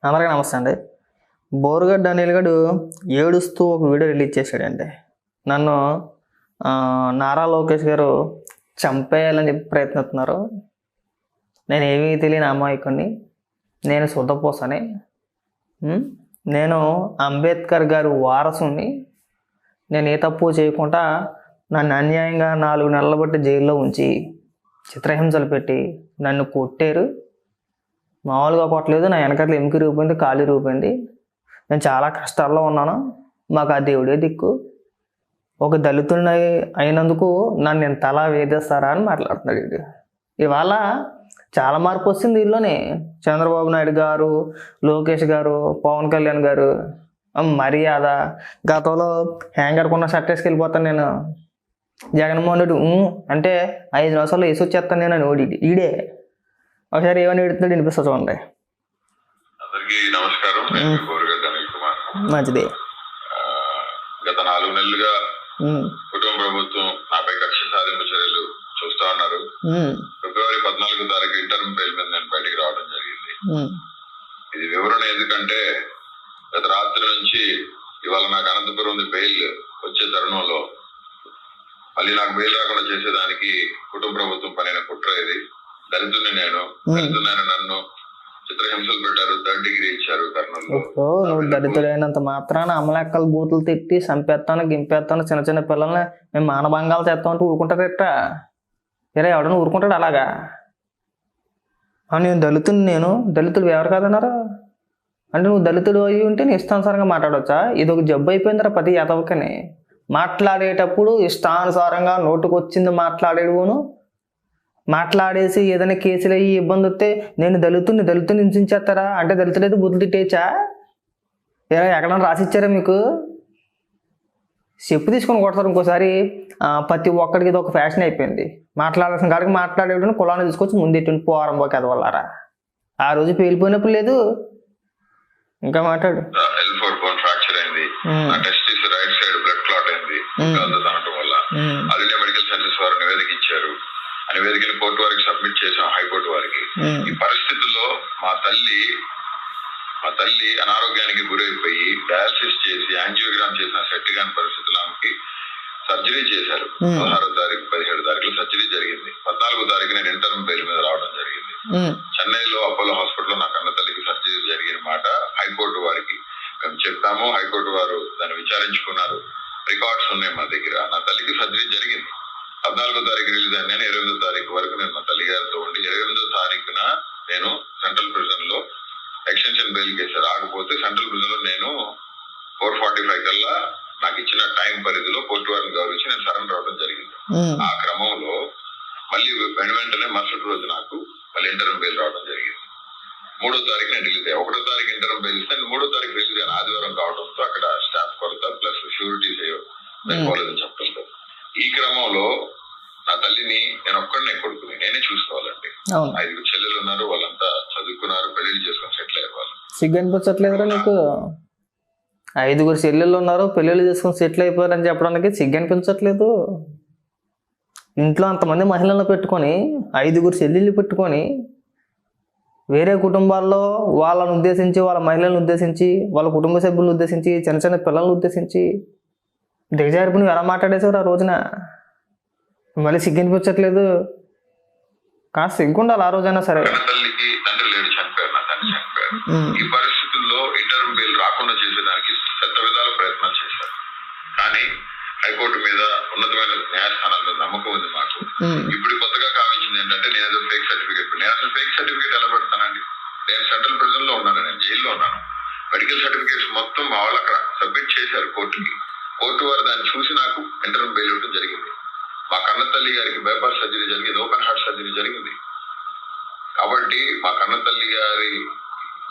అందరికీ నమస్తే అండి. బోరుగడ్డ అనిల్ గడు ఏడుస్తూ ఒక వీడియో రిలీజ్ చేశాడండి. నన్ను నారా లోకేష్ గారు చంపేయాలని చెప్పి ప్రయత్నిస్తున్నారు. నేను ఏమీ తెలియని అమాయకుడిని, నేను శుద్ధపూసని, నేను అంబేద్కర్ గారి వారసుని, నేను ఏ తప్పు చేయకుండా నన్ను అన్యాయంగా 4 నెలలు బట్టి జైల్లో ఉంచి చిత్రహింసలు పెట్టి నన్ను కొట్టారు. మామూలుగా కొట్టలేదు, నా వెనకట్ల ఎముక రూపోయింది, కాలు రూపోయింది. నేను చాలా కష్టాల్లో ఉన్నాను, మాకు ఆ దేవుడే దిక్కు. ఒక దళితుడిని అయినందుకు నన్ను ఇంత అలా వేధిస్తారా అని మాట్లాడుతున్నాడు ఇది. ఇవాళ చాలా మార్పు వస్తుంది వీళ్ళలోనే. చంద్రబాబు నాయుడు గారు, లోకేష్ గారు, పవన్ కళ్యాణ్ గారు మర్యాద. గతంలో హ్యాంగర్ కొన్న షర్ట్ వేసుకెళ్ళిపోతాను నేను, జగన్మోహన్ రెడ్డి అంటే 5 నిమిషాల్లో వేసి వచ్చేస్తాను నేను అని ఈడే ఒకసారి ఏమని ఎడుతున్నాడు వినిపిస్తా చూడండి. అందరికీ నమస్కారం. బోరుగడ్డ అనిల్ కుమార్. మంచిది. గత 4 నెలలుగా కుటుంబ ప్రభుత్వం నాపై కక్ష సాధింపు చర్యలు చూస్తా ఉన్నారు. ఫిబ్రవరి 14వ తారీఖు ఇంటర్మ్ బెయిల్ మీద నేను బయటికి రావడం జరిగింది. ఇది వివరణ ఎందుకంటే గత రాత్రి నుంచి ఇవాళ నాకు అనంతపురం బెయిల్ వచ్చే తరుణంలో మళ్ళీ నాకు బెయిల్ రాకుండా చేసేదానికి కుటుంబ ప్రభుత్వం పనిన కుట్ర ఇది. దళితుడిని నన్ను చిత్రహింసలు పెట్టారు, 3rd డిగ్రీ ఇచ్చారు కర్నూలు. నువ్వు దళితుడైనంత మాత్రాన అమలెక్కలు బూతులు తిట్టి చంపేస్తాను, గింపేస్తాను, చిన్న చిన్న పిల్లల్ని మేము మానభంగాలు చేస్తాం అంటూ ఊరుకుంటారట. ఇలా ఎవడన్నా ఊరుకుంటాడు అలాగా? నేను దళితుడు ఎవరు కాదన్నారా? అంటే నువ్వు దళితుడు అయ్యి ఉంటే నీ ఇష్టానుసారంగా మాట్లాడవచ్చా? ఇది ఒక జబ్బు అయిపోయిందిరా ప్రతి ఎదవకని. మాట్లాడేటప్పుడు ఇష్టానుసారంగా నోటుకొచ్చింది మాట్లాడేడును. మాట్లాడేసి ఏదైనా కేసులు అయ్యి ఇబ్బంది వస్తే నేను దళితుడిని హింసించేస్తారా అంటే దళితుడైతే బుద్ధులు తిట్టేయచ్చా? ఎక్కడన్నా రాసిచ్చారా మీకు? చెప్పు తీసుకొని కొడతారు ఇంకోసారి. ప్రతి ఒక్కడికి ఇది ఒక ఫ్యాషన్ అయిపోయింది. మాట్లాడాల్సిన కాడికి మాట్లాడేటప్పుడు కులాన్ని తీసుకొచ్చి ముందెట్టుండి పోరంబోకి ఎదవల్లారా. ఆ రోజు పేలిపోయినప్పుడు లేదు, ఇంకా మాట్లాడు. మెడికల్ సైన్సెస్ వారు నివేదిక ఇచ్చారు. ఆ నివేదికను కోర్టు వారికి సబ్మిట్ చేశాం, హైకోర్టు వారికి. ఈ పరిస్థితుల్లో మా తల్లి అనారోగ్యానికి గురైపోయి డయాలసిస్ చేసి యాంజియోగ్రామ్ చేసిన సెట్ కాని పరిస్థితుల్లో ఆమెకి సర్జరీ చేశారు. 16వ తారీఖు 17వ తారీఖులో సర్జరీ జరిగింది. 14వ తారీఖు నేను ఇంటర్మ్ బెయిల్ మీద రావడం జరిగింది. చెన్నైలో అపోలో హాస్పిటల్లో నా కన్న తల్లికి సర్జరీ జరిగిన మాట హైకోర్టు వారికి మేము చెప్పాము. హైకోర్టు వారు దాన్ని విచారించుకున్నారు. రికార్డ్స్ ఉన్నాయి మా దగ్గర. నా తల్లికి సర్జరీ జరిగింది. 14వ తారీఖు రిలీజ్ అయిన నేను 28వ తారీఖు వరకు నేను మా తల్లి గారితో ఉండి 28వ తారీఖున నేను సెంట్రల్ ప్రిజన్ లో ఎక్స్టెన్షన్ బెయిల్ కేసు రాకపోతే సెంట్రల్ ప్రిజన్ లో నేను 4:45 కల్లా నాకు ఇచ్చిన టైం పరిధిలో కోర్టు వారిని గౌరవించి నేను సరెండర్ అవడం జరిగింది. ఆ క్రమంలో మళ్ళీ వెంటనే మరుసటి రోజు నాకు మళ్ళీ ఇంటర్మ్ బెయిల్ రావడం జరిగింది. 3వ తారీఖు నేను రిలీజ్ అయ్యా. 1వ తారీఖు ఇంటర్మ్ బెయిల్ ఇస్తే 3వ తారీఖు రిలీజ్ అయ్యాను. ఆదివారం కావడంతో అక్కడ స్టాఫ్ కొరత ప్లస్ షూరిటీస్ సరిపోలేదని చెప్పడంతో ఈ క్రమంలో నా తల్లిని నేను ఒక్కడినే కొడుకుని నేనే చూసుకోవాలండి. 5 చెల్లెలు ఉన్నారు, వాళ్ళంతా చదువుకున్నారు, పెళ్లిళ్ళు చేసుకొని సెటిల్ అయ్యేవాళ్ళు. సిగ్గు అనిపించట్లేదురా నీకు? 5 చెల్లెళ్ళు ఉన్నారు, పెళ్ళిళ్ళు చేసుకొని సెటిల్ అయిపోయారని చెప్పడానికి సిగ్గు అనిపించట్లేదు? ఇంట్లో అంతమంది మహిళలను పెట్టుకొని 5 చెల్లెళ్ళు పెట్టుకొని వేరే కుటుంబాల్లో వాళ్ళని ఉద్దేశించి, వాళ్ళ మహిళలను ఉద్దేశించి, వాళ్ళ కుటుంబ సభ్యులను ఉద్దేశించి, చిన్న చిన్న పిల్లలను ఉద్దేశించి దిగజారిపి నువ్వు ఎలా మాట్లాడేసావు ఆ రోజున? మళ్ళీ సిగ్గు అనిపించట్లేదు? కాస్త సిగ్గుండాలి ఆ రోజైనా సరే. తల్లికి తండ్రి లేడు, చనిపోయారు. నా తండ్రి చనిపోయారు. ఈ పరిస్థితుల్లో ఇంటర్మ్ బెయిల్ రాకుండా చేసేదానికి శత విధాల ప్రయత్నాలు చేశారు. కానీ హైకోర్టు మీద, ఉన్నతమైన న్యాయస్థానాల మీద నమ్మకం ఉంది మాకు. ఇప్పుడు కొత్తగా కావించింది ఏంటంటే నేను ఏదో ఫేక్ సర్టిఫికేట్. నేను అసలు ఫేక్ సర్టిఫికేట్ ఎలా పెడతానండి? నేను సెంట్రల్ ప్రిజన్ లో ఉన్నాను, నేను జైల్లో ఉన్నాను. మెడికల్ సర్టిఫికేట్స్ మొత్తం మా వాళ్ళు అక్కడ సబ్మిట్ చేశారు కోర్టుకి. కోర్టు వారు దాన్ని చూసి నాకు ఇంటర్మ్ బెయిల్ ఇవ్వడం జరిగింది. మా కన్న తల్లి గారికి బైపాస్ సర్జరీ జరిగింది, ఓపెన్ హార్ట్ సర్జరీ జరిగింది. కాబట్టి మా కన్న తల్లి గారి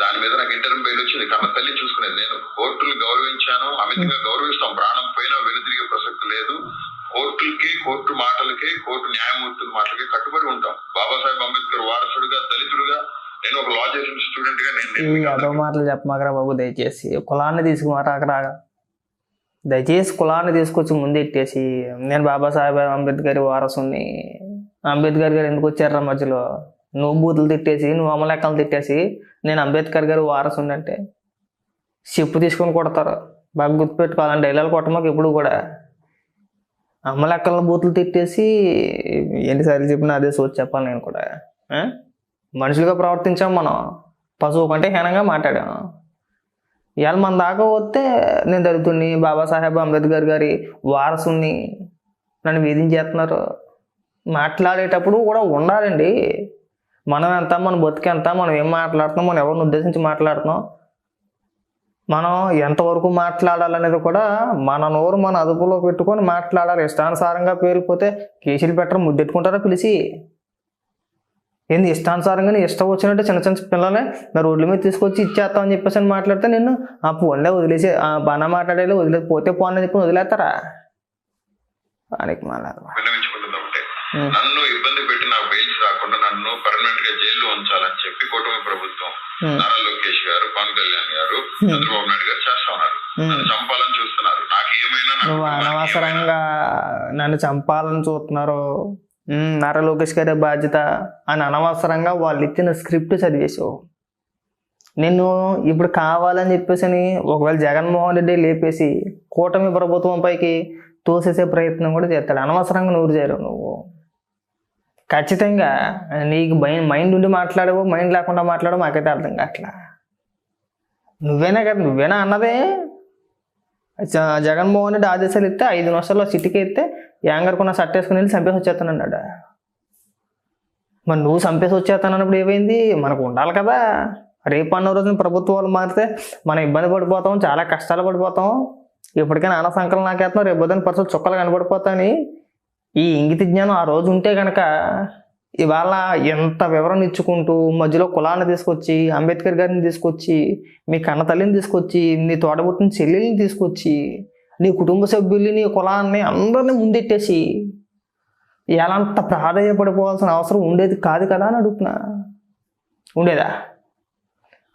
దాని మీద నాకు ఇంటర్మ్ బెయిల్ వచ్చింది. కన్న తల్లి చూసుకునేది నేను. కోర్టులు గౌరవించాను, అమితంగా గౌరవిస్తాం. ప్రాణం పోయినా వెనుతిరిగే ప్రసక్తి లేదు. కోర్టులకి, కోర్టు మాటలకి, కోర్టు న్యాయమూర్తుల మాటలకి కట్టుబడి ఉంటాం. బాబాసాహెబ్ అంబేద్కర్ వారసుడుగా, దళితుడుగా, నేను ఒక లా చేసిన స్టూడెంట్ గా నేను అదో మాటలు చెప్పమాకరా బాబు. దయచేసి కులాన్ని తీసుకుమారాకరాగా, దయచేసి కులాన్ని తీసుకొచ్చి ముందెట్టేసి నేను బాబాసాహెబ్ అంబేద్కర్ వారసుని, అంబేద్కర్ గారు ఎందుకు వచ్చారా మధ్యలో? నువ్వు బూతులు తిట్టేసి నువ్వు అమలెక్కలు తిట్టేసి నేను అంబేద్కర్ గారు వారసుని అంటే చెప్పు తీసుకొని కొడతారు. బాగా గుర్తుపెట్టుకోవాలంటే డైలాగ్ కొట్టమాకు ఎప్పుడు కూడా. అమ్మలెక్కల బూతులు తిట్టేసి ఎన్నిసార్లు చెప్పినా అదే సోచి చెప్పాలి నేను కూడా. మనుషులుగా ప్రవర్తించాం మనం, పశువు కంటే హీనంగా మాట్లాడాం. ఇవాళ మన దాకా వస్తే నేను దళితుడిని, బాబాసాహెబ్ అంబేద్కర్ గారి వారసుని, నన్ను వేధించేస్తున్నారు. మాట్లాడేటప్పుడు కూడా ఉండాలండి. మనం ఎంత, మన బతికెంత, మనం ఏం మాట్లాడుతున్నాం, మనం ఎవరిని ఉద్దేశించి మాట్లాడుతున్నాం, మనం ఎంతవరకు మాట్లాడాలనేది కూడా మన నోరు మన అదుపులో పెట్టుకొని మాట్లాడాలి. ఇష్టానుసారంగా పేరుపోతే కేసులు పెట్టరు, ముద్దెట్టుకుంటారా పిలిచి. ఏంది ఇష్టానుసారంగా నీ ఇష్టం వచ్చినట్టు చిన్న చిన్న పిల్లలే నా రోడ్ల మీద తీసుకొచ్చి ఇచ్చేస్తామని చెప్పేసి అని మాట్లాడితే నేను ఆ ఫోన్లే వదిలేసి బాగా మాట్లాడేది పోతే ఫోన్ అని చెప్పి వదిలేస్తారా? వానికి విన్నవించుకుంటుంది ఒకటే, నన్ను ఇబ్బంది పెట్టి నాకు బెయిల్స్ రాకుండా నన్ను పర్మనెంట్ గా జైల్లో ఉంచాలని చెప్పి కూటమి ప్రభుత్వం, నారా లోకేష్ గారు, పవన్ కళ్యాణ్ గారు, చంద్రబాబు నాయుడు గారు చేస్తా ఉన్నారు. నన్ను చంపాలని చూస్తున్నారు. నాకు ఏమైనా నువ్వు అనవసరంగా నన్ను చంపాలని చూస్తున్నారు, నారా లోకేష్ గారి బాధ్యత అని అనవసరంగా వాళ్ళు ఇచ్చిన స్క్రిప్ట్ చదివేసావు. నిన్ను ఇప్పుడు కావాలని చెప్పేసి ఒకవేళ జగన్మోహన్ రెడ్డి లేపేసి కూటమి ప్రభుత్వం పైకి తోసేసే ప్రయత్నం కూడా చేస్తాడు. అనవసరంగా నూరు చేయరు నువ్వు. ఖచ్చితంగా నీకు మైండ్ ఉండి మాట్లాడవు, మైండ్ లేకుండా మాట్లాడవు, మాకైతే అర్థం కావట్లా. నువ్వేనా కదా, నువ్వేనా అన్నదే జగన్మోహన్ రెడ్డి ఆదేశాలు ఇస్తే 5 నిమిషాల్లో సిటీకి ఎత్తే యాంగర్కున్న సట్టేసుకుని వెళ్ళి చంపేసి వచ్చేస్తానన్నాడు. మరి నువ్వు చంపేసి వచ్చేస్తానన్నప్పుడు ఏమైంది? మనకు ఉండాలి కదా. రేపు అన్న రోజున ప్రభుత్వాలు మారితే మనం ఇబ్బంది పడిపోతాం, చాలా కష్టాలు పడిపోతాం. ఇప్పటికైనా నాన్న సంకలం నాకేస్తున్నాం, రేపు పొద్దున్న పరిస్థితులు చుక్కలు కనబడిపోతాయని ఈ ఇంగిత జ్ఞానం ఆ రోజు ఉంటే కనుక ఇవాళ ఎంత వివరణ ఇచ్చుకుంటూ మధ్యలో కులాన్ని తీసుకొచ్చి, అంబేద్కర్ గారిని తీసుకొచ్చి, మీ కన్న తల్లిని తీసుకొచ్చి, నీ తోడబుట్టిన చెల్లెల్ని తీసుకొచ్చి, నీ కుటుంబ సభ్యుల్ని, నీ కులాన్ని అందరినీ ముందెట్టేసి ఎలాంత ప్రాధాన్యపడిపోవాల్సిన అవసరం ఉండేది కాదు కదా అని అడుగుతున్నా. ఉండేదా?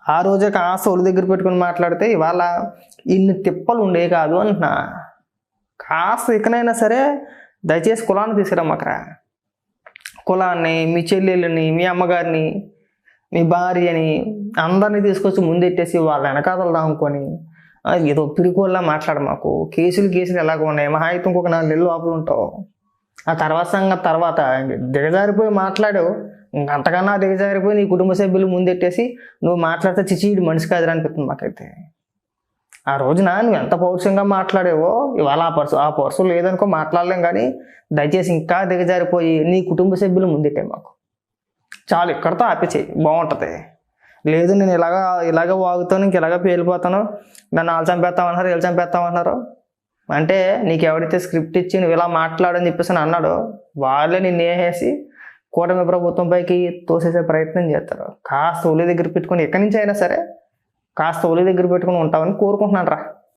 ఆ రోజే కాస్త ఒళ్ళు దగ్గర పెట్టుకుని మాట్లాడితే ఇవాళ ఇన్ని తిప్పలు ఉండేవి కాదు అంటున్నా. కాస్త ఇకనైనా సరే దయచేసి కులాన్ని తీసుకురమ్మకరా. కులాన్ని, మీ చెల్లెళ్ళని, మీ అమ్మగారిని, మీ భార్యని అందరినీ తీసుకొచ్చి ముందెట్టేసి వాళ్ళ వెనకాతలు దాముకొని ఏదో పిరికోల్లా మాట్లాడ మాకు. కేసులు ఎలాగ ఉన్నాయి, మహా అయితే ఇంకొక 4 నెలలు లోపల ఉంటావు. ఆ తర్వాత దిగజారిపోయి మాట్లాడావు. అంతకన్నా దిగజారిపోయి నీ కుటుంబ సభ్యులు ముందెట్టేసి నువ్వు మాట్లాడితే చిచీడి మనిషి కాదురా అనిపిస్తుంది మాకైతే. ఆ రోజున నువ్వు ఎంత పౌరుషంగా మాట్లాడేవో ఇవాళ ఆ పర్సు లేదనుకో మాట్లాడలేం. కానీ దయచేసి ఇంకా దిగజారిపోయి నీ కుటుంబ సభ్యులు ముందెట్టే మాకు చాలు, ఇక్కడితో ఆపేచేయి, బాగుంటుంది. లేదు నేను ఇలాగ వాగుతాను, ఇంక ఇలాగ పేలిపోతాను, నన్ను వాళ్ళు చంపేస్తామన్నారు, వీళ్ళు చంపేస్తామన్నారు అంటే నీకు ఎవరైతే స్క్రిప్ట్ ఇచ్చి నువ్వు ఇలా మాట్లాడని చెప్పేసి అన్నాడో వాళ్ళే నిన్ను వేసేసి కూటమి ప్రభుత్వం పైకి తోసేసే ప్రయత్నం చేస్తారు. కాస్త ఒలి దగ్గర పెట్టుకొని ఎక్కడి నుంచి అయినా సరే కాస్త ఒలి దగ్గర పెట్టుకుని ఉంటామని కోరుకుంటున్నాను రా.